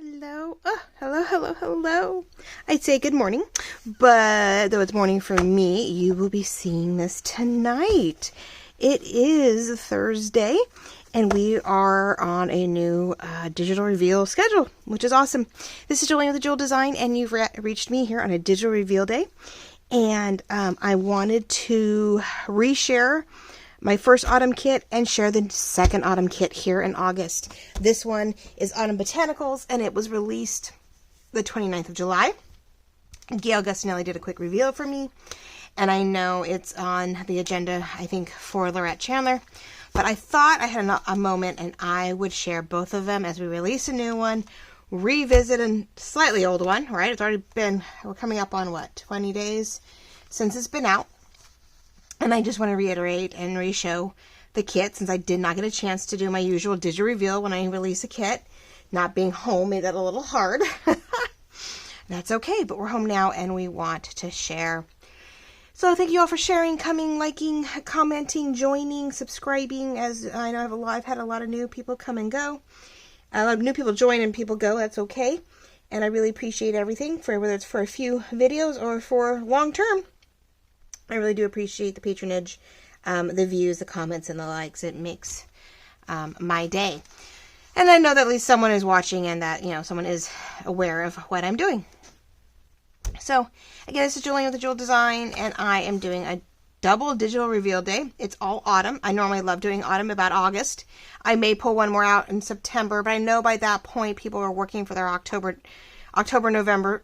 Hello. Oh, hello. I'd say good morning, but though it's morning for me, you will be seeing this tonight. It is Thursday, and we are on a new digital reveal schedule, which is awesome. This is Julian with the Jewel Design, and you've reached me here on a digital reveal day. And I wanted to reshare my first autumn kit and share the second autumn kit here in August. This one is Autumn Botanicals, and it was released the 29th of July. Gail Gustinelli did a quick reveal for me, and I know it's on the agenda, I think, for Lorette Chandler. But I thought I had a moment and I would share both of them as we release a new one, revisit a slightly old one, right? It's already been, we're coming up on what, 20 days since it's been out. And I just want to reiterate and re-show the kit, since I did not get a chance to do my usual digital reveal when I release a kit. Not being home made that a little hard. That's okay, but we're home now and we want to share. So thank you all for sharing, coming, liking, commenting, joining, subscribing. As I know I've had a lot of new people come and go. A lot of new people join and people go. That's okay. And I really appreciate everything, for whether it's for a few videos or for long term. I really do appreciate the patronage, the views, the comments, and the likes. It makes my day. And I know that at least someone is watching and that, someone is aware of what I'm doing. So, again, this is Julian with the Jewel Design, and I am doing a double digital reveal day. It's all autumn. I normally love doing autumn about August. I may pull one more out in September, but I know by that point people are working for their October, November,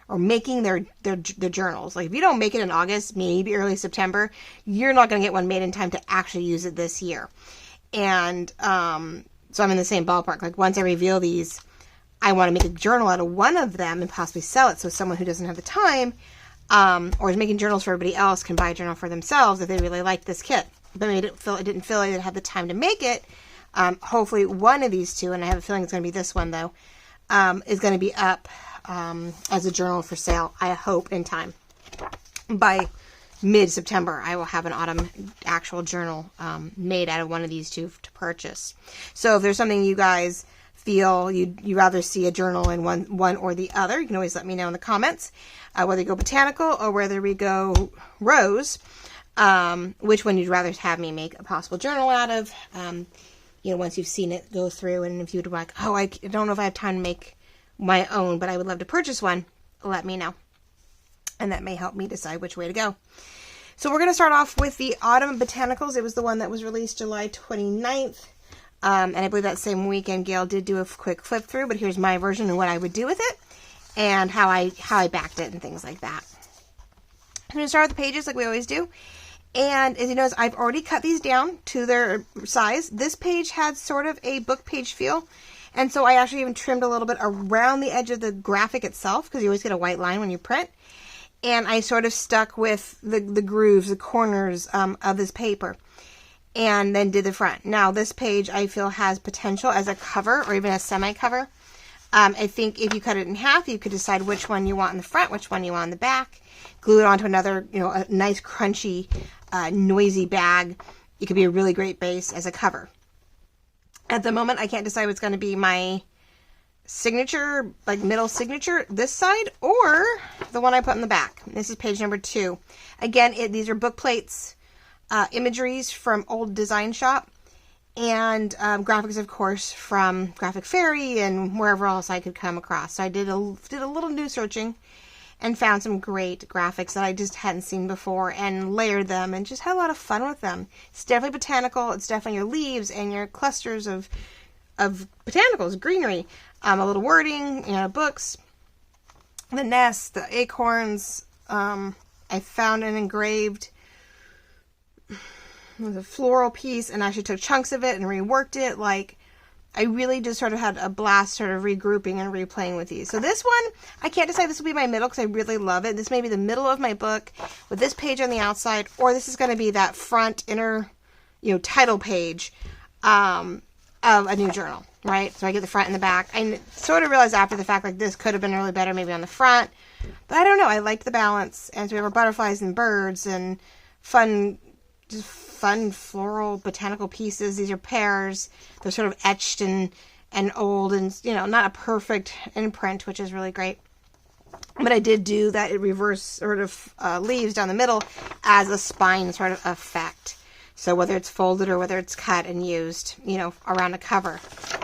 or making their journals. Like, if you don't make it in August, maybe early September, you're not going to get one made in time to actually use it this year. And so I'm in the same ballpark. Like, once I reveal these, I want to make a journal out of one of them and possibly sell it, so someone who doesn't have the time or is making journals for everybody else can buy a journal for themselves if they really like this kit, but maybe didn't feel like they had the time to make it. Hopefully one of these two, and I have a feeling it's going to be this one though, is going to be up as a journal for sale, I hope, in time. By mid-September, I will have an autumn actual journal made out of one of these two to purchase. So if there's something you guys feel you'd rather see a journal in one or the other, you can always let me know in the comments, whether you go Botanical or whether we go Rose, which one you'd rather have me make a possible journal out of, once you've seen it go through. And if you'd like, oh, I don't know if I have time to make my own, but I would love to purchase one, let me know. And that may help me decide which way to go. So we're going to start off with the Autumn Botanicals. It was the one that was released July 29th. And I believe that same weekend Gail did do a quick flip through, but here's my version of what I would do with it and how I backed it and things like that. I'm going to start with the pages like we always do. And as you notice, I've already cut these down to their size. This page had sort of a book page feel. And so I actually even trimmed a little bit around the edge of the graphic itself, because you always get a white line when you print. And I sort of stuck with the grooves, the corners of this paper, and then did the front. Now, this page I feel has potential as a cover or even a semi-cover. I think if you cut it in half, you could decide which one you want in the front, which one you want in the back. Glue it onto another, a nice crunchy, noisy bag. It could be a really great base as a cover. At the moment, I can't decide what's going to be my signature, like middle signature, this side, or the one I put in the back. This is page number 2. Again, these are book plates, imageries from Old Design Shop, and graphics, of course, from Graphic Fairy and wherever else I could come across. So I did a little new searching and found some great graphics that I just hadn't seen before and layered them and just had a lot of fun with them. It's definitely botanical. It's definitely your leaves and your clusters of botanicals, greenery, a little wording, books, the nests, the acorns. I found an engraved, it was a floral piece, and actually took chunks of it and reworked it. Like, I really just sort of had a blast sort of regrouping and replaying with these. So this one, I can't decide this will be my middle because I really love it. This may be the middle of my book with this page on the outside, or this is going to be that front inner, title page of a new journal, right? So I get the front and the back. I sort of realized after the fact, like, this could have been really better maybe on the front, but I don't know. I liked the balance. And so we have our butterflies and birds and fun floral botanical pieces. These are pears. They're sort of etched and and old and, you know, not a perfect imprint, which is really great. But I did do that reverse sort of leaves down the middle as a spine sort of effect. So whether it's folded or whether it's cut and used, you know, around a cover,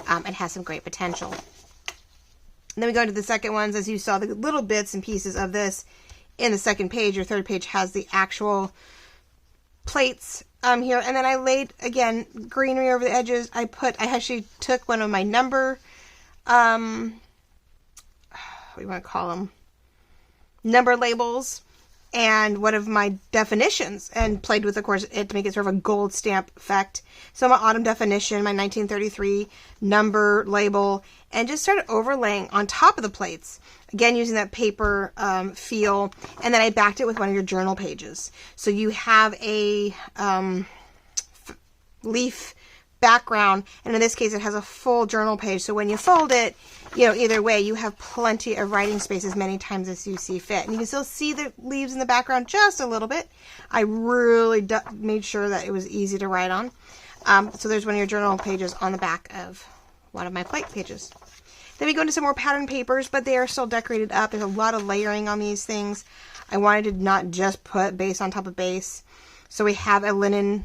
it has some great potential. And then we go into the second ones. As you saw, the little bits and pieces of this in the second page. Your third page has the actual plates here. And then I laid, again, greenery over the edges. I actually took one of my number, what do you want to call them? Number labels and one of my definitions and played with, of course, it to make it sort of a gold stamp effect. So my autumn definition, my 1933 number label, and just started overlaying on top of the plates. Again, using that paper feel, and then I backed it with one of your journal pages. So you have a leaf background, and in this case it has a full journal page, so when you fold it, you know, either way you have plenty of writing space as many times as you see fit. And you can still see the leaves in the background just a little bit. I really made sure that it was easy to write on. So there's one of your journal pages on the back of one of my plate pages. Then we go into some more pattern papers, but they are still decorated up. There's a lot of layering on these things. I wanted to not just put base on top of base. So we have a linen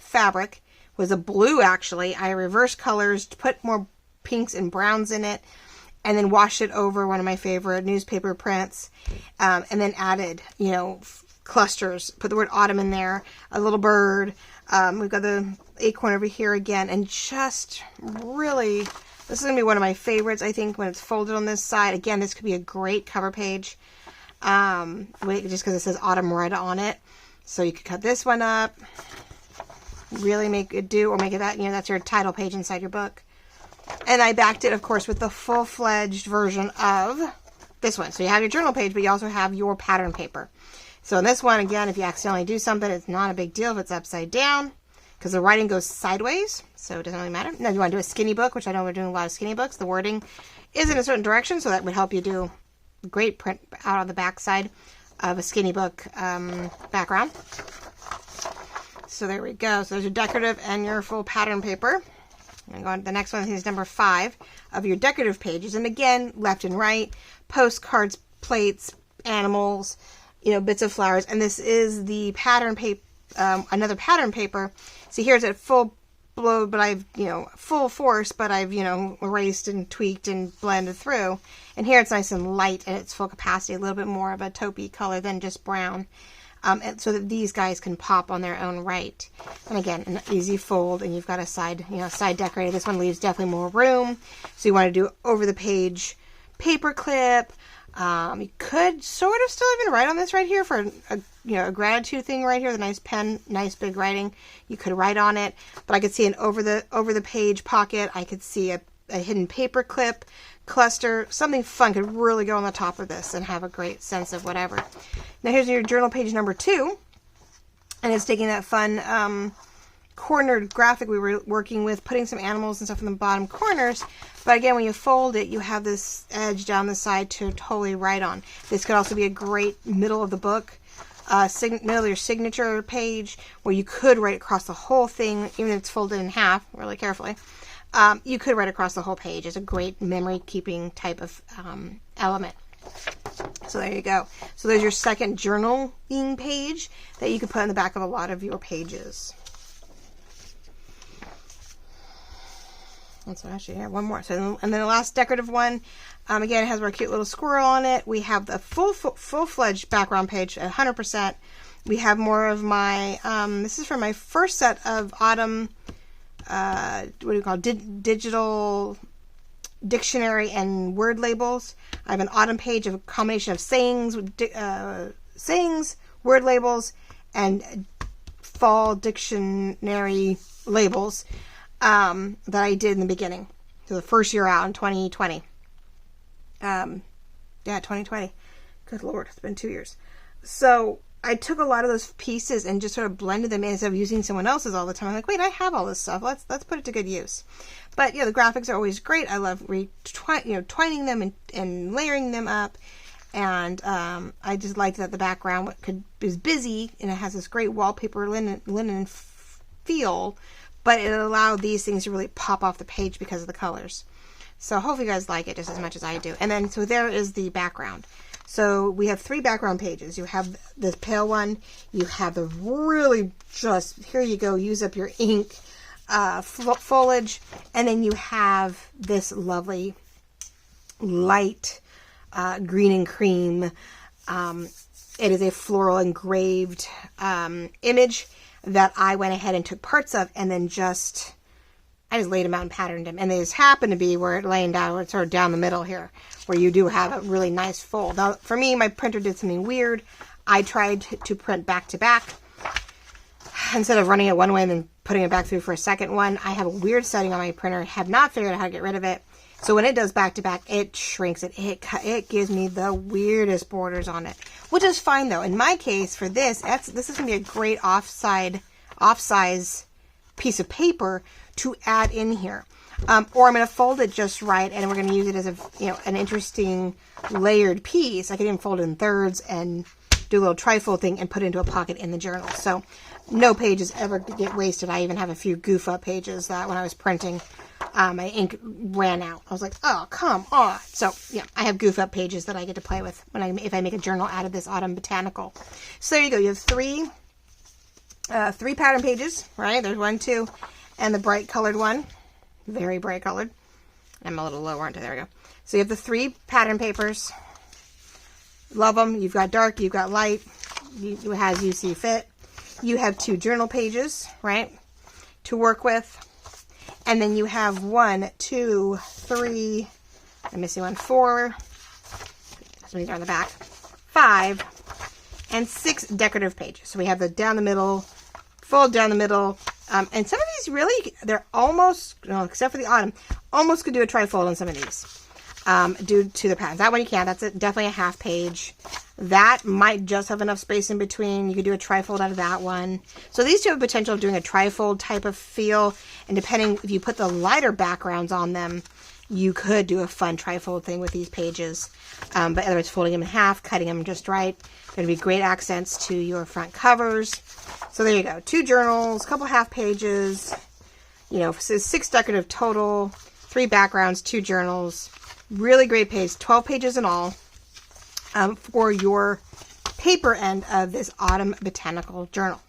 fabric. Was a blue, actually. I reversed colors to put more pinks and browns in it, and then washed it over one of my favorite newspaper prints, and then added, you know, clusters. Put the word autumn in there, a little bird. We've got the acorn over here again, and just really, this is going to be one of my favorites, I think, when it's folded on this side. Again, this could be a great cover page, just because it says autumn right on it. So you could cut this one up, really make it do, or make it that, you know, that's your title page inside your book. And I backed it, of course, with the full-fledged version of this one. So you have your journal page, but you also have your pattern paper. So in this one, again, if you accidentally do something, it's not a big deal if it's upside down, because the writing goes sideways, so it doesn't really matter. Now, if you want to do a skinny book, which I know we're doing a lot of skinny books, the wording is in a certain direction, so that would help you do a great print out on the back side of a skinny book background. So there we go. So there's your decorative and your full pattern paper. I'm going to the next one is number 5 of your decorative pages. And again, left and right, postcards, plates, animals, you know, bits of flowers. And this is the pattern paper, another pattern paper. See, here's at full blow, but I've, you know, full force, but I've, you know, erased and tweaked and blended through. And here it's nice and light and it's full capacity, a little bit more of a taupey color than just brown. And so that these guys can pop on their own right. And again, an easy fold, and you've got a side, you know, side decorated. This one leaves definitely more room. So you want to do over the page paper clip. You could sort of still even write on this right here for a gratitude thing right here. The nice pen, nice big writing. You could write on it, but I could see an over the page pocket. I could see a hidden paper clip cluster. Something fun could really go on the top of this and have a great sense of whatever. Now here's your journal page number 2, and it's taking that fun cornered graphic we were working with, putting some animals and stuff in the bottom corners. But again, when you fold it, you have this edge down the side to totally write on. This could also be a great middle of the book, middle of your signature page, where you could write across the whole thing, even if it's folded in half, really carefully. You could write across the whole page. It's a great memory keeping type of element. So there you go. So there's your second journaling page that you can put in the back of a lot of your pages. And so actually, yeah, one more. So, and then the last decorative one, again, it has our cute little squirrel on it. We have the full-fledged background page at 100%. We have more of my, this is from my first set of autumn, what do you call it? Digital dictionary and word labels. I have an autumn page of a combination of sayings, word labels, and fall dictionary labels that I did in the beginning. So the first year out in 2020. Yeah, 2020. Good Lord, it's been 2 years. So I took a lot of those pieces and just sort of blended them in instead of using someone else's all the time. I'm like, wait, I have all this stuff. Let's put it to good use. But yeah, the graphics are always great. I love twining them and layering them up. And I just like that the background is busy and it has this great wallpaper linen feel, but it allowed these things to really pop off the page because of the colors. So hopefully you guys like it just as much as I do. And then, so there is the background. So we have 3 background pages. You have this pale one. You have the really just, here you go, use up your ink foliage. And then you have this lovely light green and cream. It is a floral engraved image that I went ahead and took parts of and then I just laid them out and patterned them. And they just happen to be where it's laying down, it's sort of down the middle here, where you do have a really nice fold. Now, for me, my printer did something weird. I tried to print back to back. Instead of running it one way and then putting it back through for a second one, I have a weird setting on my printer. Have not figured out how to get rid of it. So when it does back to back, it shrinks it. It gives me the weirdest borders on it, which is fine though. In my case, for this, this is going to be a great off-size piece of paper to add in here. Or I'm going to fold it just right, and we're going to use it as an interesting layered piece. I could even fold it in thirds and do a little trifold thing and put it into a pocket in the journal. So no pages ever get wasted. I even have a few goof up pages that when I was printing, my ink ran out. I was like, oh, come on. So yeah, I have goof up pages that I get to play with if I make a journal out of this autumn botanical. So there you go. You have three pattern pages, right? There's 1, 2, and the bright colored one. Very bright colored. I'm a little low, aren't I? There we go. So you have the 3 pattern papers. Love them. You've got dark, you've got light. You as you see fit. You have 2 journal pages, right, to work with. And then you have 1, 2, 3, I'm missing 1, 4. So these are on the back. 5 and 6 decorative pages. So we have the down the middle, fold down the middle. And some of these really, they're almost, except for the autumn, almost could do a trifold on some of these due to the patterns. That one you can. That's definitely a half page. That might just have enough space in between. You could do a trifold out of that one. So these 2 have potential of doing a trifold type of feel. And depending, if you put the lighter backgrounds on them, you could do a fun trifold thing with these pages. But otherwise, folding them in half, cutting them just right. Going to be great accents to your front covers. So there you go. 2 journals, a couple half pages, so 6 decorative total, 3 backgrounds, 2 journals. Really great page, 12 pages in all for your paper end of this autumn botanical journal.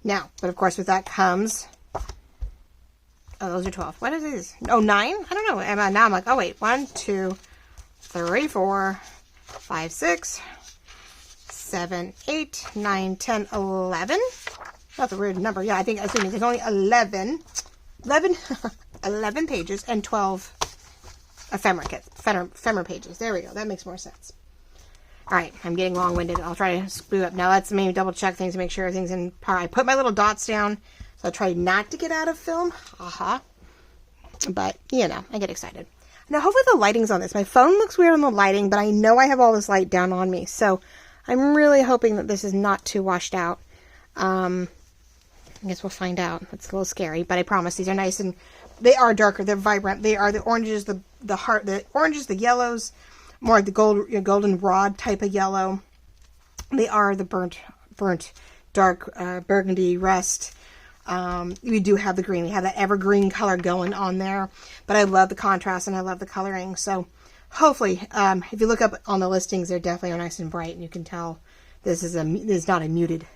Now, but of course with that comes, those are 12. What is these? Oh, 9? I don't know. Now I'm like, oh wait, 1, 2, 3, 4, 5, 6, 7, 8, 9, 10, 11. That's a weird number. Yeah, assuming there's only 11 pages and 12 ephemera pages. There we go. That makes more sense. All right, I'm getting long-winded. I'll try to screw up. Now let's maybe double check things to make sure everything's in par. I put my little dots down, so I'll try not to get out of film. But, I get excited. Now, hopefully the lighting's on this. My phone looks weird on the lighting, but I know I have all this light down on me, so I'm really hoping that this is not too washed out. I guess we'll find out. It's a little scary, but I promise these are nice, and they are darker. They're vibrant. They are the oranges, the oranges, the yellows, more like the golden rod type of yellow. They are the burnt dark burgundy rust. We do have the green. We have that evergreen color going on there, but I love the contrast and I love the coloring. So hopefully, if you look up on the listings, they're definitely nice and bright, and you can tell this is not a muted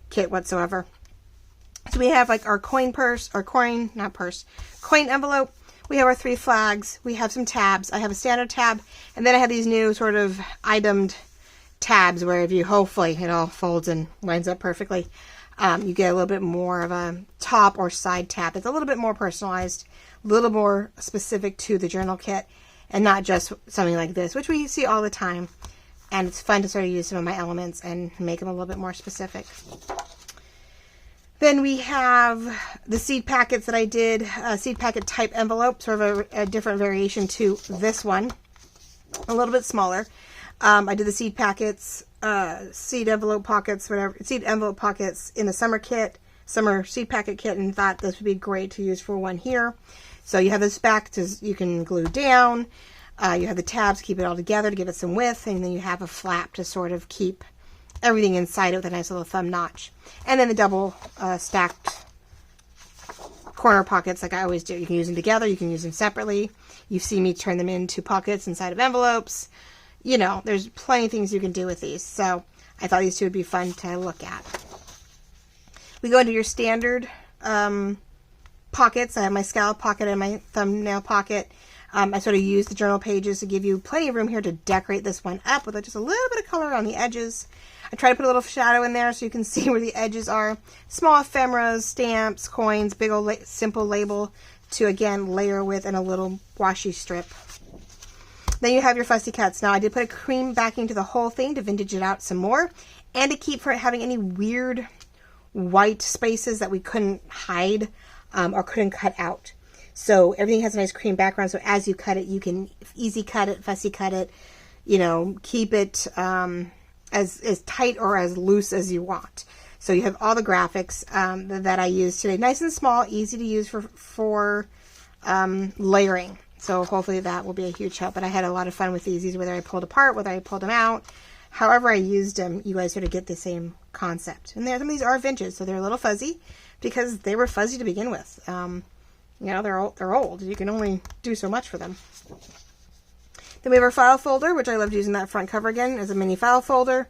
kit whatsoever. So we have like our coin envelope. We have our 3 flags. We have some tabs. I have a standard tab, and then I have these new sort of itemed tabs where if you hopefully it all folds and lines up perfectly, you get a little bit more of a top or side tab. It's a little bit more personalized, a little more specific to the journal kit, and not just something like this, which we see all the time. And it's fun to sort of use some of my elements and make them a little bit more specific. Then we have the seed packets that I did, seed packet type envelope, sort of a different variation to this one, a little bit smaller. I did the seed packets, seed envelope pockets in the summer seed packet kit, and thought this would be great to use for one here. So you have this back you can glue down. You have the tabs, keep it all together to give it some width, and then you have a flap to sort of keep everything inside it with a nice little thumb notch. And then the double stacked corner pockets like I always do. You can use them together. You can use them separately. You've seen me turn them into pockets inside of envelopes. You know, there's plenty of things you can do with these. So I thought these two would be fun to look at. We go into your standard pockets. I have my scallop pocket and my thumbnail pocket. I sort of use the journal pages to give you plenty of room here to decorate this one up with just a little bit of color on the edges. I try to put a little shadow in there so you can see where the edges are. Small ephemeras, stamps, coins, big old simple label to, again, layer with, and a little washi strip. Then you have your fussy cuts. Now, I did put a cream backing to the whole thing to vintage it out some more, and to keep from having any weird white spaces that we couldn't hide or couldn't cut out. So everything has a nice cream background, so as you cut it, you can easy cut it, fussy cut it, you know, keep it as tight or as loose as you want. So you have all the graphics that I used today. Nice and small, easy to use for layering. So hopefully that will be a huge help. But I had a lot of fun with these, whether I pulled apart, whether I pulled them out. However I used them, you guys sort of get the same concept. And some of these are vintage, so they're a little fuzzy because they were fuzzy to begin with. You know, they're old. You can only do so much for them. Then we have our file folder, which I loved using that front cover again as a mini file folder.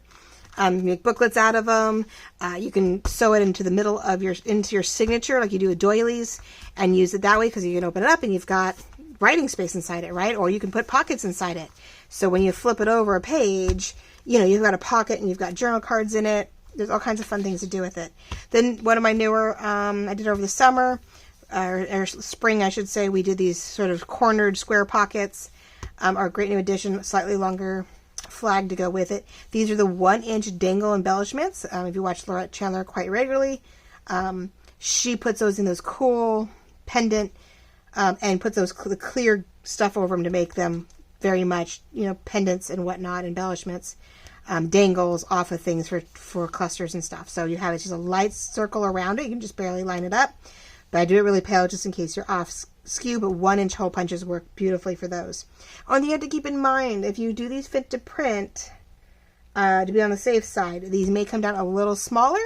You make booklets out of them. You can sew it into the middle of your signature like you do with doilies and use it that way because you can open it up and you've got writing space inside it, right? Or you can put pockets inside it. So when you flip it over a page, you know, you've got a pocket and you've got journal cards in it. There's all kinds of fun things to do with it. Then one of my newer, I did over the summer, or spring, I should say, we did these sort of cornered square pockets. Our great new addition, slightly longer flag to go with it. These are the 1-inch dangle embellishments. If you watch Laurette Chandler quite regularly, she puts those in those cool pendant and puts those the clear stuff over them to make them very much, you know, pendants and whatnot, embellishments, dangles off of things for clusters and stuff. So you have it just a light circle around it. You can just barely line it up. But I do it really pale just in case you're off skew, but 1-inch hole punches work beautifully for those. Only you have to keep in mind, if you do these fit to print, to be on the safe side, these may come down a little smaller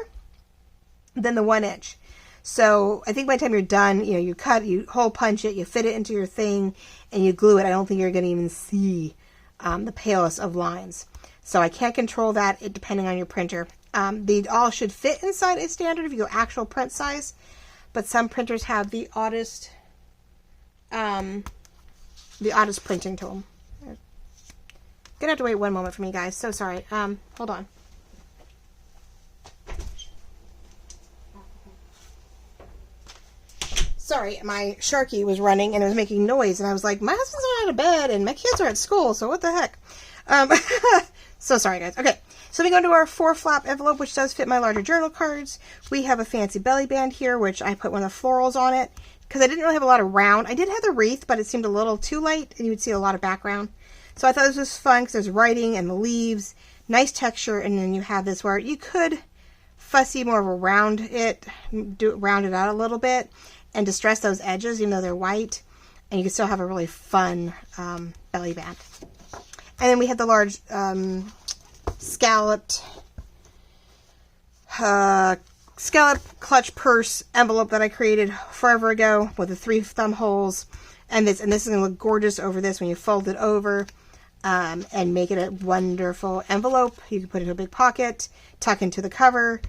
than the 1-inch. So I think by the time you're done, you know, you cut, you hole punch it, you fit it into your thing, and you glue it. I don't think you're going to even see the palest of lines. So I can't control that depending on your printer. They all should fit inside a standard if you go actual print size, but some printers have the oddest printing to them. Gonna have to wait one moment for me, guys. So sorry. Hold on. Sorry, my Sharky was running and it was making noise, and I was like, my husband's not out of bed and my kids are at school, so what the heck? So sorry, guys. Okay, so we go to our 4-flap envelope, which does fit my larger journal cards. We have a fancy belly band here, which I put one of the florals on it because I didn't really have a lot of round. I did have the wreath, but it seemed a little too light, and you would see a lot of background. So I thought this was fun because there's writing and the leaves, nice texture, and then you have this where you could fussy more of a round it, round it out a little bit, and distress those edges, even though they're white, and you can still have a really fun belly band. And then we have the large scalloped clutch purse envelope that I created forever ago with the 3 thumb holes, and this is going to look gorgeous over this when you fold it over and make it a wonderful envelope. You can put it in a big pocket, tuck into the cover.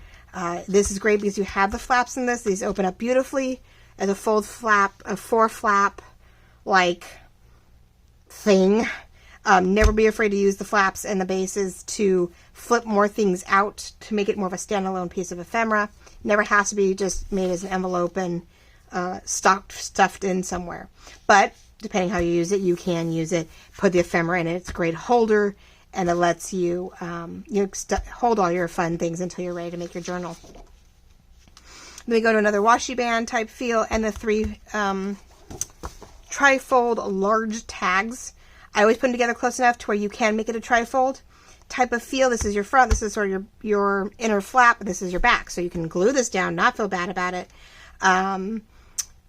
This is great because you have the flaps in this. These open up beautifully as a fold flap, a 4-flap like thing. Never be afraid to use the flaps and the bases to flip more things out to make it more of a standalone piece of ephemera. Never has to be just made as an envelope and stuffed in somewhere. But depending how you use it, you can use it. Put the ephemera in it. It's a great holder, and it lets you hold all your fun things until you're ready to make your journal. Then we go to another washi band type feel, and the 3 trifold large tags. I always put them together close enough to where you can make it a trifold type of feel. This is your front, this is sort of your inner flap, this is your back. So you can glue this down, not feel bad about it.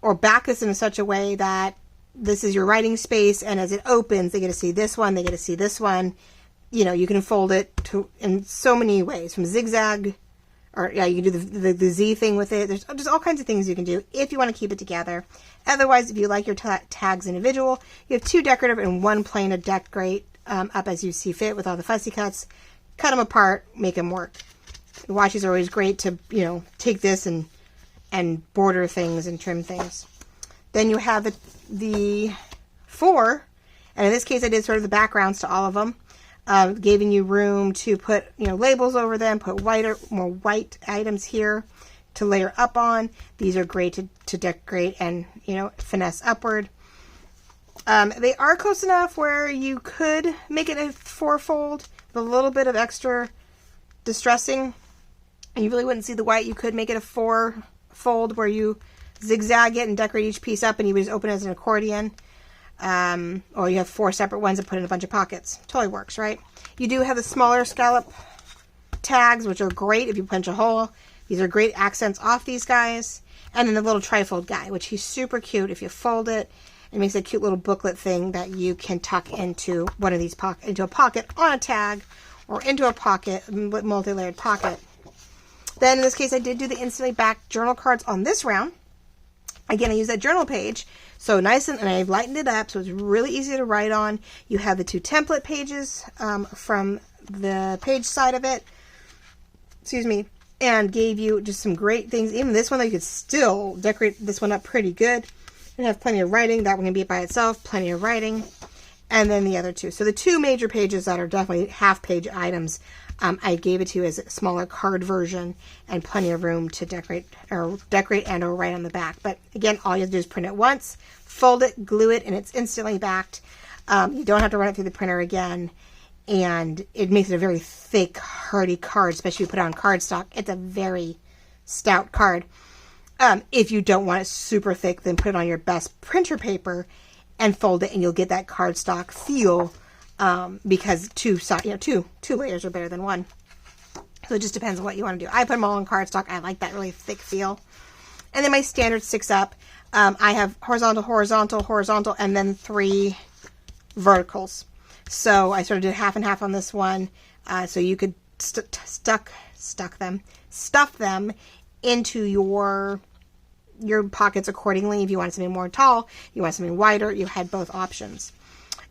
Or back this in such a way that this is your writing space, and as it opens, they get to see this one, they get to see this one. You know, you can fold it in so many ways, from zigzag Or yeah, you can do the Z thing with it. There's just all kinds of things you can do if you want to keep it together. Otherwise, if you like your tags individual, you have 2 decorative and 1 plain to decorate up as you see fit with all the fussy cuts. Cut them apart, make them work. The washi's are always great to, you know, take this and border things and trim things. Then you have the 4, and in this case I did sort of the backgrounds to all of them. Giving you room to put, you know, labels over them, put more white items here to layer up on. These are great to decorate and, you know, finesse upward. They are close enough where you could make it a 4-fold with a little bit of extra distressing. And you really wouldn't see the white. You could make it a 4-fold where you zigzag it and decorate each piece up, and you would just open it as an accordion. Or you have 4 separate ones and put in a bunch of pockets. Totally works, right? You do have the smaller scallop tags, which are great if you punch a hole. These are great accents off these guys. And then the little trifold guy, which he's super cute. If you fold it, it makes a cute little booklet thing that you can tuck into one of these into a pocket on a tag, or into a pocket, multi-layered pocket. Then in this case, I did do the instantly backed journal cards on this round. Again, I use that journal page. So nice, and I've lightened it up so it's really easy to write on. You have the 2 template pages from the page side of it. Excuse me. And gave you just some great things. Even this one, you could still decorate this one up pretty good. And have plenty of writing. That one can be by itself. Plenty of writing. And then the other 2. So the 2 major pages that are definitely half-page items, I gave it to you as a smaller card version and plenty of room to decorate and or write on the back. But again, all you have to do is print it once, fold it, glue it, and it's instantly backed. You don't have to run it through the printer again. And it makes it a very thick, hardy card, especially if you put it on cardstock. It's a very stout card. If you don't want it super thick, then put it on your best printer paper and fold it, and you'll get that cardstock feel. Because 2 layers are better than 1. So it just depends on what you want to do. I put them all on cardstock. I like that really thick feel. And then my standard sticks up. I have horizontal, horizontal, horizontal, and then 3 verticals. So I sort of did half and half on this one. So you could stuff them into your pockets accordingly. If you want something more tall, you want something wider, you had both options.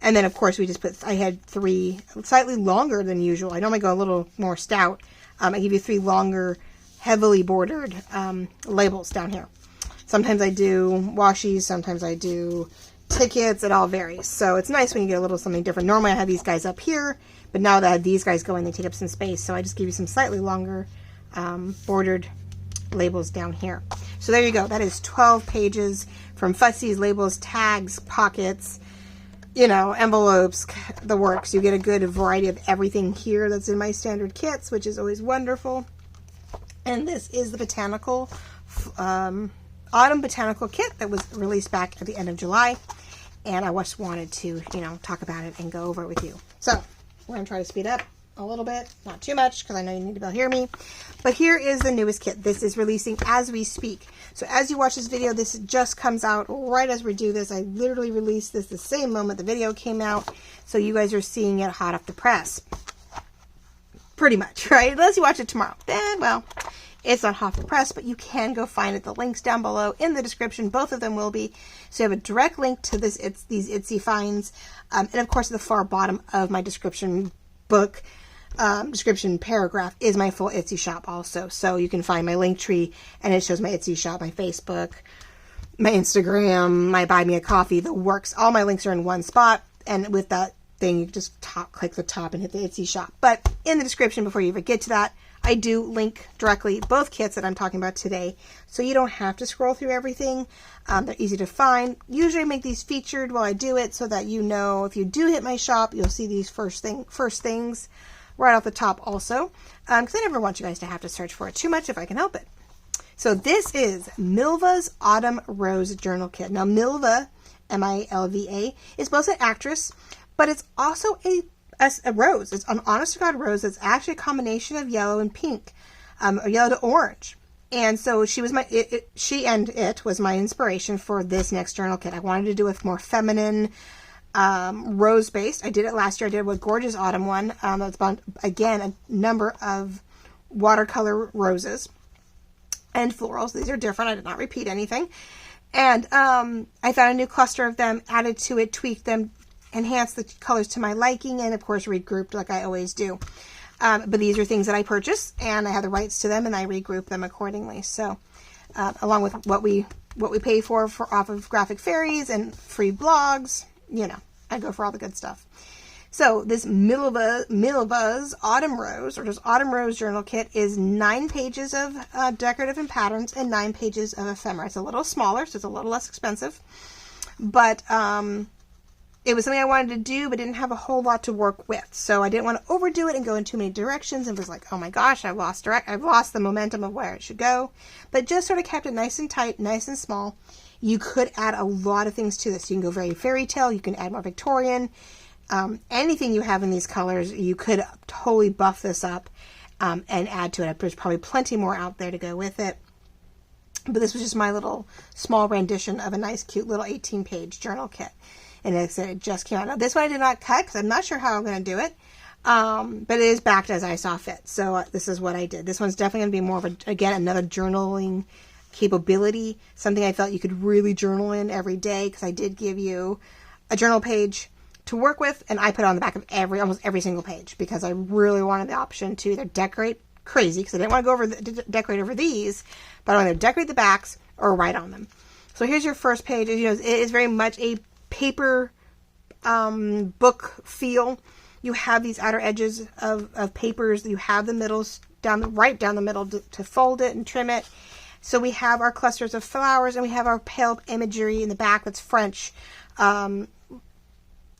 And then, of course, I had 3 slightly longer than usual. I normally go a little more stout. I give you 3 longer, heavily bordered labels down here. Sometimes I do washies, sometimes I do tickets. It all varies. So it's nice when you get a little something different. Normally I have these guys up here, but now that I have these guys going, they take up some space. So I just give you some slightly longer bordered labels down here. So there you go. That is 12 pages from fussies, labels, tags, pockets, you know, envelopes, the works. You get a good variety of everything here that's in my standard kits, which is always wonderful. And this is the Botanical, Autumn Botanical kit that was released back at the end of July. And I just wanted to, you know, talk about it and go over it with you. So, we're going to try to speed up a little bit. Not too much, because I know you need to be able to hear me. But here is the newest kit. This is releasing as we speak. So as you watch this video, this just comes out right as we do this. I literally released this the same moment the video came out. So you guys are seeing it hot off the press. Pretty much, right? Unless you watch it tomorrow. Then, well, it's not hot off the press, but you can go find it. The link's down below in the description. Both of them will be. So you have a direct link to these Etsy finds. And of course, at the far bottom of my description book, description paragraph is my full Etsy shop also. So you can find my link tree, and it shows my Etsy shop, my Facebook, my Instagram, my Buy Me a Coffee, the works. All my links are in one spot, and with that thing, you just click the top and hit the Etsy shop. But in the description, before you even get to that, I do link directly both kits that I'm talking about today, so you don't have to scroll through everything. They're easy to find. Usually I make these featured while I do it, so that you know if you do hit my shop, you'll see these first things right off the top also, because I never want you guys to have to search for it too much if I can help it. So this is Milva's Autumn Rose Journal Kit. Now Milva, M-I-L-V-A, is both an actress, but it's also a rose. It's an honest-to-God rose. It's actually a combination of yellow and pink, or yellow to orange. And so she was it was my inspiration for this next journal kit. I wanted to do it more feminine, rose-based. I did it last year. I did a gorgeous autumn one. That's about, again, a number of watercolor roses and florals. These are different. I did not repeat anything. And I found a new cluster of them, added to it, tweaked them, enhanced the colors to my liking, and of course regrouped like I always do. But these are things that I purchased, and I have the rights to them, and I regroup them accordingly. So along with what we pay for off of Graphic Fairies and free blogs, you know, I go for all the good stuff. So this Milva's Autumn Rose, or just Autumn Rose Journal Kit, is 9 pages of decorative and patterns and 9 pages of ephemera. It's a little smaller, so it's a little less expensive. But it was something I wanted to do, but didn't have a whole lot to work with. So I didn't want to overdo it and go in too many directions, and was like, oh my gosh, I've lost the momentum of where it should go. But just sort of kept it nice and tight, nice and small. You could add a lot of things to this. You can go very fairy tale. You can add more Victorian. Anything you have in these colors, you could totally buff this up and add to it. There's probably plenty more out there to go with it. But this was just my little small rendition of a nice, cute little 18-page journal kit. And like I said, it just came out. Now, this one I did not cut because I'm not sure how I'm going to do it. But it is backed as I saw fit. So this is what I did. This one's definitely going to be more of, again, another journaling capability. Something I felt you could really journal in every day, because I did give you a journal page to work with, and I put it on the back of almost every single page, because I really wanted the option to either decorate crazy, because I didn't want to go decorate over these, but I wanted to decorate the backs or write on them. So here's your first page. You know, it is very much a paper book feel. You have these outer edges of papers. You have the middles right down the middle to fold it and trim it. So we have our clusters of flowers, and we have our pale imagery in the back that's French.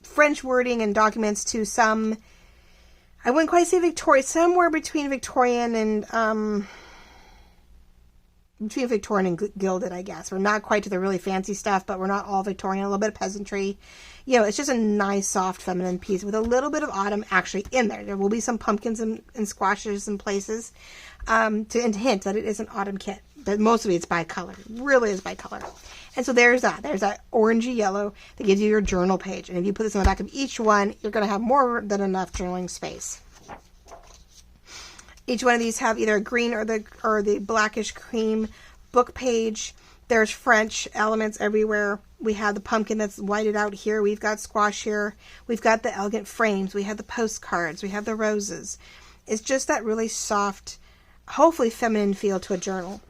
French wording and documents to some, I wouldn't quite say Victorian, somewhere between Victorian and gilded, I guess. We're not quite to the really fancy stuff, but we're not all Victorian. A little bit of peasantry. You know, it's just a nice, soft, feminine piece with a little bit of autumn actually in there. There will be some pumpkins and squashes in places to hint that it is an autumn kit. But most of it's by color. It really is by color. And so there's that. There's that orangey yellow that gives you your journal page. And if you put this on the back of each one, you're going to have more than enough journaling space. Each one of these have either a green or the blackish cream book page. There's French elements everywhere. We have the pumpkin that's whited out here. We've got squash here. We've got the elegant frames. We have the postcards. We have the roses. It's just that really soft, hopefully feminine feel to a journal.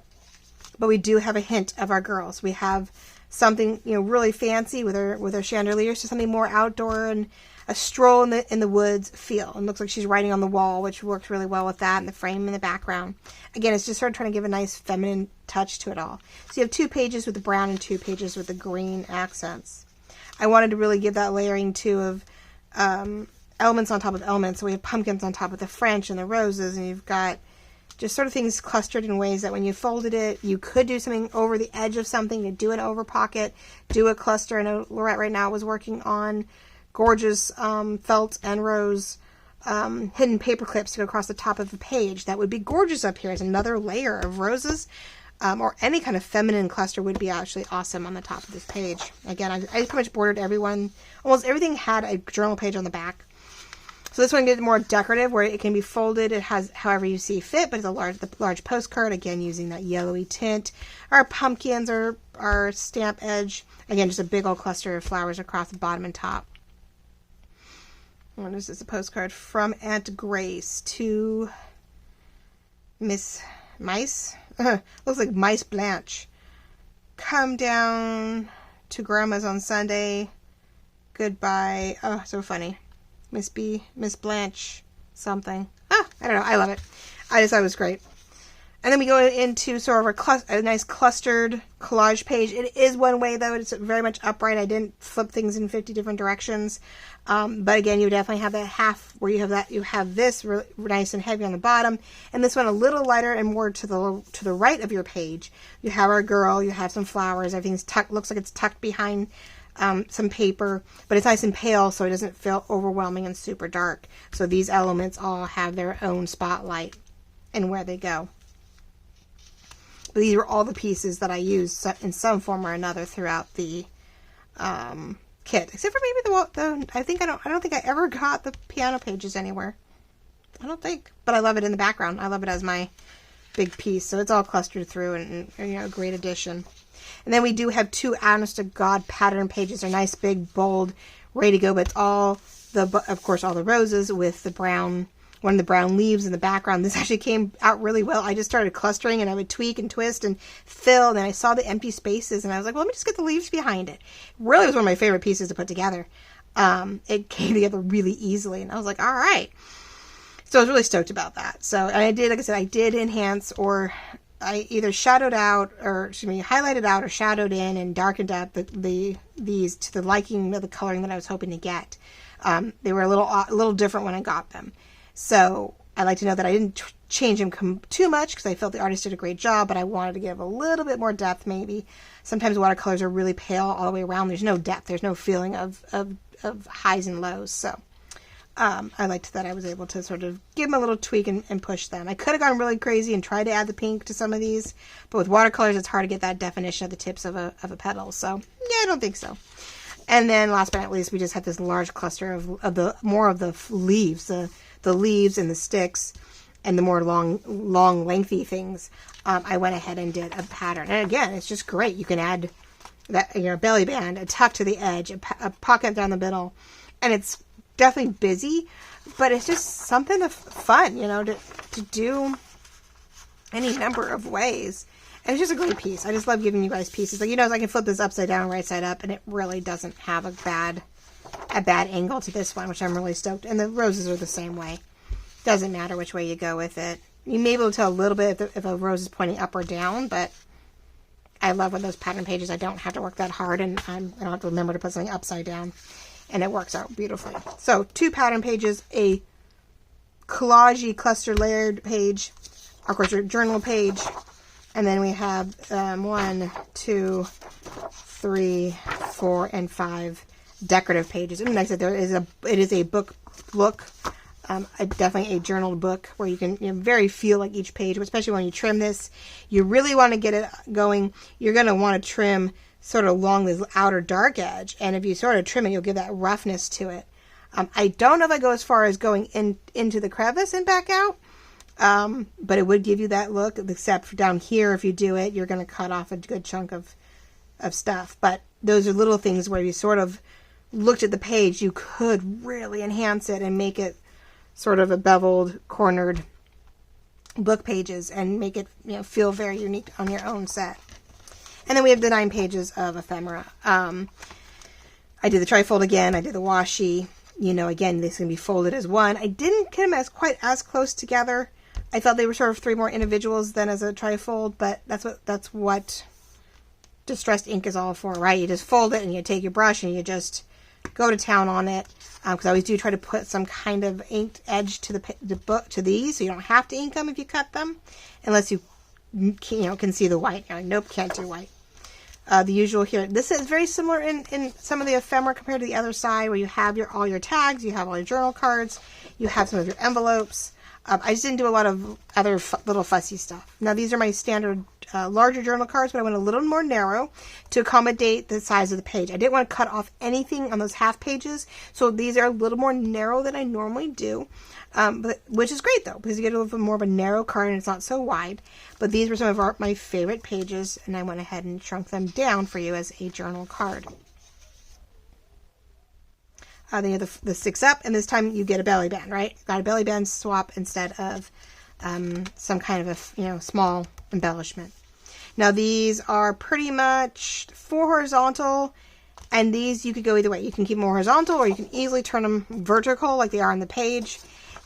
But we do have a hint of our girls. We have something, you know, really fancy with her chandeliers to something more outdoor and a stroll in the woods feel. And looks like she's writing on the wall, which works really well with that, and the frame in the background. Again, it's just sort of trying to give a nice feminine touch to it all. So you have 2 pages with the brown and 2 pages with the green accents. I wanted to really give that layering too of elements on top of elements. So we have pumpkins on top of the French and the roses, and you've got just sort of things clustered in ways that when you folded it, you could do something over the edge of something, to do an over pocket, do a cluster. I know Lorette right now was working on gorgeous felt and rose hidden paper clips to go across the top of the page. That would be gorgeous up here as another layer of roses, or any kind of feminine cluster would be actually awesome on the top of this page. Again, I pretty much bordered everyone. Almost everything had a journal page on the back. So this one gets more decorative, where it can be folded. It has however you see fit, but it's the large postcard, again, using that yellowy tint. Our pumpkins, our stamp edge. Again, just a big old cluster of flowers across the bottom and top. And this is a postcard from Aunt Grace to Miss Mice. Looks like Mice Blanche. Come down to Grandma's on Sunday. Goodbye. Oh, so funny. Miss Blanche, something. I don't know. I love it. I just thought it was great. And then we go into sort of a nice clustered collage page. It is one way, though. It's very much upright. I didn't flip things in 50 different directions. But again, you definitely have that half where you have this really nice and heavy on the bottom, and this one a little lighter and more to the right of your page. You have our girl. You have some flowers. Everything's tucked. Looks like it's tucked behind some paper, but it's nice and pale, so it doesn't feel overwhelming and super dark. So these elements all have their own spotlight and where they go. But these are all the pieces that I used in some form or another throughout the kit, except for maybe I don't think I ever got the piano pages anywhere. I don't think. But I love it in the background. I love it as my big piece. So it's all clustered through and you know, great addition. And then we do have 2 honest to God pattern pages. They're nice, big, bold, ready to go. But it's all of course, all the roses with the brown, one of the brown leaves in the background. This actually came out really well. I just started clustering and I would tweak and twist and fill. And then I saw the empty spaces and I was like, well, let me just get the leaves behind it. It really was one of my favorite pieces to put together. It came together really easily and I was like, all right. So I was really stoked about that. So and I did, like I said, I did enhance, or I either shadowed out, or excuse me, highlighted out or shadowed in and darkened up these to the liking of the coloring that I was hoping to get. They were a little different when I got them. So I like to know that I didn't change them too much because I felt the artist did a great job, but I wanted to give a little bit more depth maybe. Sometimes watercolors are really pale all the way around. There's no depth. There's no feeling of highs and lows. So I liked that I was able to sort of give them a little tweak and push them. I could have gone really crazy and tried to add the pink to some of these, but with watercolors, it's hard to get that definition of the tips of a petal. So yeah, I don't think so. And then last but not least, we just have this large cluster of the more of the leaves, the leaves and the sticks and the more long, lengthy things. I went ahead and did a pattern. And again, it's just great. You can add that, you know, belly band, a tuck to the edge, a pocket down the middle, and it's definitely busy, but it's just something fun, you know, to do any number of ways. And it's just a great piece. I just love giving you guys pieces. Like, you know, I can flip this upside down, right side up, and it really doesn't have a bad angle to this one, which I'm really stoked. And the roses are the same way. Doesn't matter which way you go with it. You may be able to tell a little bit if a rose is pointing up or down, but I love when those pattern pages, I don't have to work that hard, and I don't have to remember to put something upside down. And it works out beautifully. So 2 pattern pages, a collage-y cluster layered page, of course your journal page, and then we have 1, 2, 3, 4, and 5 decorative pages. And like I said, it is a book, definitely a journaled book where you can very feel like each page, especially when you trim this. You really want to get it going. You're going to want to trim sort of along this outer dark edge, and if you sort of trim it, you'll give that roughness to it. I don't know if I go as far as going into the crevice and back out, but it would give you that look, except for down here, if you do it, you're going to cut off a good chunk of stuff. But those are little things where you sort of looked at the page, you could really enhance it and make it sort of a beveled, cornered book pages and make it feel very unique on your own set. And then we have the 9 pages of ephemera. I did the trifold again. I did the washi. Again, this can be folded as one. I didn't get them quite as close together. I thought they were sort of 3 more individuals than as a trifold, but that's what distressed ink is all for, right? You just fold it and you take your brush and you just go to town on it. Because I always do try to put some kind of inked edge to the book, to these, so you don't have to ink them if you cut them, unless you can see the white. Nope, can't do white. The usual here. This is very similar in some of the ephemera compared to the other side, where you have all your tags, you have all your journal cards, you have some of your envelopes. I just didn't do a lot of other little fussy stuff. Now these are my standard larger journal cards, but I went a little more narrow to accommodate the size of the page. I didn't want to cut off anything on those half pages, so these are a little more narrow than I normally do, which is great though, because you get a little bit more of a narrow card and it's not so wide. But these were some of my favorite pages, and I went ahead and shrunk them down for you as a journal card. Then you have the 6 up, and this time you get a belly band, right? Got a belly band swap instead of some kind of a small embellishment. Now these are pretty much 4 horizontal, and these you could go either way. You can keep them horizontal, or you can easily turn them vertical like they are on the page,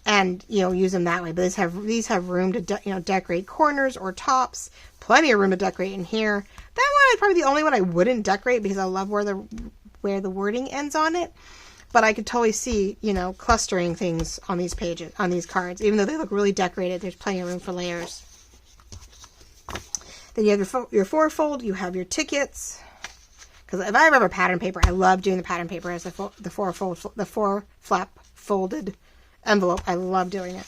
and use them that way. But these have room to decorate corners or tops. Plenty of room to decorate in here. That one is probably the only one I wouldn't decorate because I love where the wording ends on it. But I could totally see, clustering things on these pages, on these cards. Even though they look really decorated, there's plenty of room for layers. Then you have your 4-fold. You have your tickets. Because if I remember pattern paper, I love doing the pattern paper as the 4-flap folded envelope. I love doing it.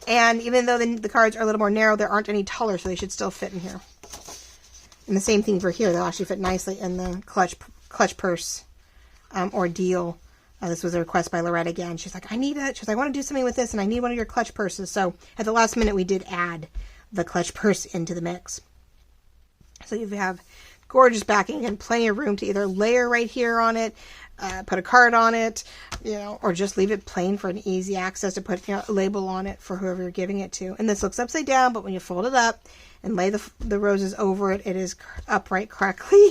And even though the cards are a little more narrow, there aren't any taller, so they should still fit in here. And the same thing for here. They'll actually fit nicely in the clutch purse ordeal This was a request by Loretta again. She's like, I need it. She's like, I want to do something with this, and I need one of your clutch purses. So at the last minute, we did add the clutch purse into the mix. So you have gorgeous backing and plenty of room to either layer right here on it, put a card on it, you know, or just leave it plain for an easy access to put, you know, a label on it for whoever you're giving it to. And this looks upside down, but when you fold it up and lay the roses over it, it is upright correctly.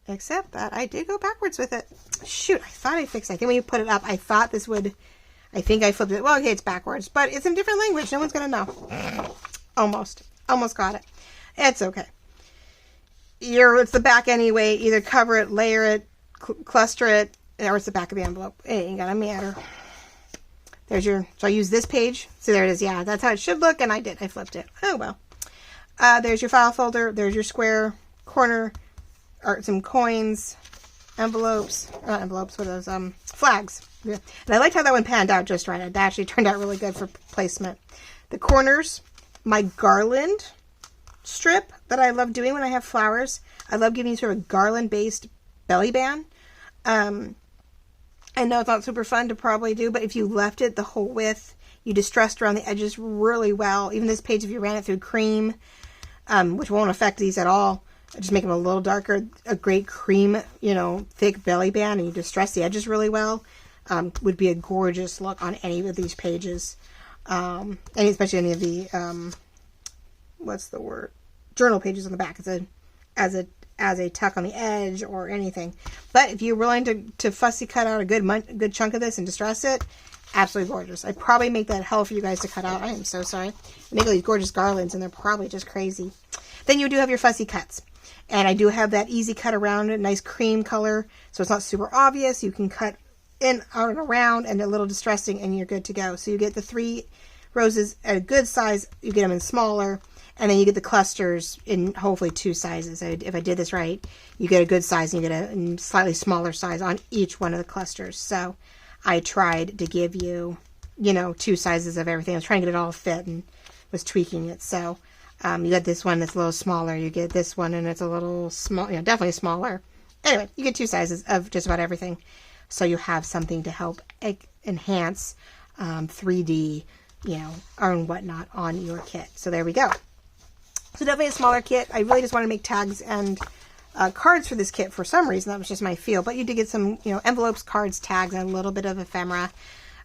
Except that I did go backwards with it. Shoot, I thought I fixed it. I think when you put it up, I thought this would, I think I flipped it. Well, okay, it's backwards, but it's in a different language. No one's going to know. Almost got it. It's okay. It's the back anyway. Either cover it, layer it, cluster it, or it's the back of the envelope. It ain't gonna matter. There's your, so I use this page. So there it is. Yeah, that's how it should look, and I did. I flipped it. Oh, well. There's your file folder. There's your square corner, or some coins, envelopes, not envelopes, what are those, flags. Yeah. And I liked how that one panned out just right. It actually turned out really good for placement. The corners, my garland strip that I love doing when I have flowers. I love giving sort of a garland-based belly band. I know it's not super fun to probably do, but if you left it the whole width, you distressed around the edges really well. Even this page, if you ran it through cream, which won't affect these at all, just make them a little darker, a great cream, you know, thick belly band, and you distress the edges really well, would be a gorgeous look on any of these pages. And especially any of the, what's the word? Journal pages on the back as a tuck on the edge or anything. But if you're willing to fussy cut out a good chunk of this and distress it, absolutely gorgeous. I'd probably make that hell for you guys to cut out. I am so sorry. I make all these gorgeous garlands and they're probably just crazy. Then you do have your fussy cuts. And I do have that easy cut around it, nice cream color, so it's not super obvious. You can cut in, out and around, and a little distressing, and you're good to go. So you get the 3 roses at a good size. You get them in smaller. And then you get the clusters in hopefully 2 sizes. If I did this right, you get a good size and you get a slightly smaller size on each one of the clusters. So I tried to give you, you know, 2 sizes of everything. I was trying to get it all fit and was tweaking it. So you get this one that's a little smaller. You get this one and it's a little small, you know, definitely smaller. Anyway, you get 2 sizes of just about everything. So you have something to help enhance 3D, you know, or whatnot on your kit. So there we go. So definitely a smaller kit. I really just want to make tags and cards for this kit for some reason. That was just my feel. But you did get some, you know, envelopes, cards, tags, and a little bit of ephemera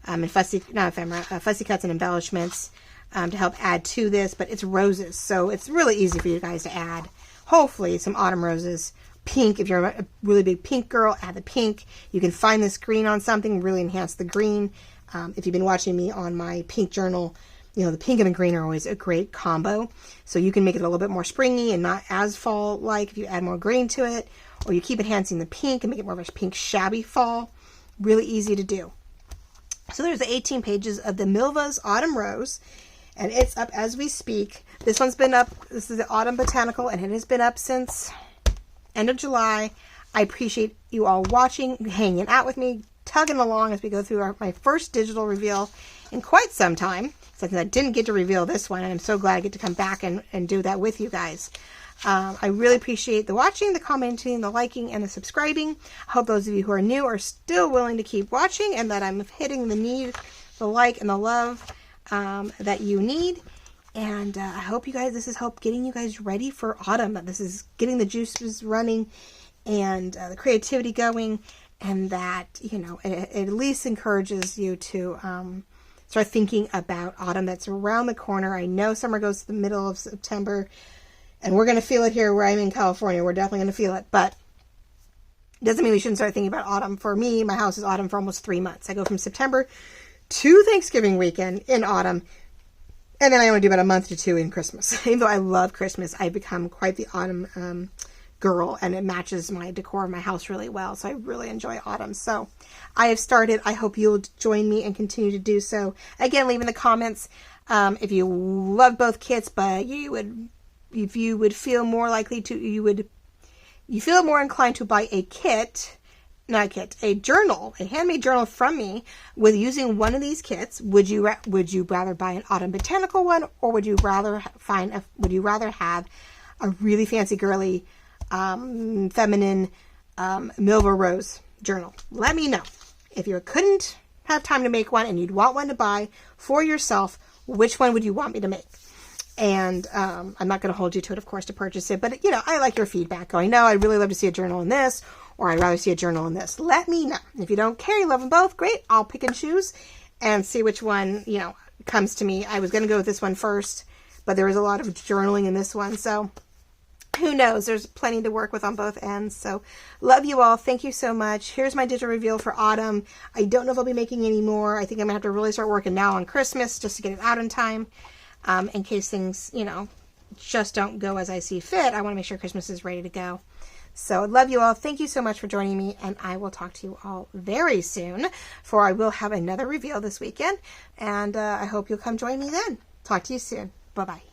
and fussy cuts and embellishments to help add to this. But it's roses, so it's really easy for you guys to add. Hopefully some autumn roses. Pink, if you're a really big pink girl, add the pink. You can find this green on something, really enhance the green. If you've been watching me on my pink journal, you know, the pink and the green are always a great combo. So you can make it a little bit more springy and not as fall-like if you add more green to it. Or you keep enhancing the pink and make it more of a pink shabby fall. Really easy to do. So there's the 18 pages of the Milva's Autumn Rose. And it's up as we speak. This one's been up. This is the Autumn Botanical. And it has been up since end of July. I appreciate you all watching, hanging out with me, tugging along as we go through my first digital reveal in quite some time. Since I didn't get to reveal this one, and I'm so glad I get to come back and do that with you guys. I really appreciate the watching, the commenting, the liking, and the subscribing. I hope those of you who are new are still willing to keep watching and that I'm hitting the need, the like, and the love that you need. And I hope you guys, this is getting you guys ready for autumn. This is getting the juices running and the creativity going, and that, you know, it at least encourages you to start thinking about autumn that's around the corner. I know summer goes to the middle of September, and we're going to feel it here where I'm in California. We're definitely going to feel it, but it doesn't mean we shouldn't start thinking about autumn. For me, my house is autumn for almost 3 months. I go from September to Thanksgiving weekend in autumn, and then I only do about a month to 2 in Christmas. Even though I love Christmas, I've become quite the autumn girl, and it matches my decor of my house really well. So I really enjoy autumn. So I have started. I hope you'll join me and continue to do so. Again, leave in the comments if you love both kits, but if you would feel more likely to, you feel more inclined to buy a kit, not a kit, a journal, a handmade journal from me with using one of these kits. Would you rather buy an Autumn Botanical one, or would you rather have a really fancy girly feminine Milva rose journal. Let me know. If you couldn't have time to make one and you'd want one to buy for yourself, which one would you want me to make? And I'm not going to hold you to it, of course, to purchase it. But, I like your feedback. Going, no, I'd really love to see a journal in this, or I'd rather see a journal in this. Let me know. If you don't care, you love them both, great. I'll pick and choose and see which one, comes to me. I was going to go with this one first, but there was a lot of journaling in this one. So who knows? There's plenty to work with on both ends. So love you all. Thank you so much. Here's my digital reveal for autumn. I don't know if I'll be making any more. I think I'm going to have to really start working now on Christmas just to get it out in time. In case things, just don't go as I see fit. I want to make sure Christmas is ready to go. So love you all. Thank you so much for joining me. And I will talk to you all very soon, for I will have another reveal this weekend. And I hope you'll come join me then. Talk to you soon. Bye-bye.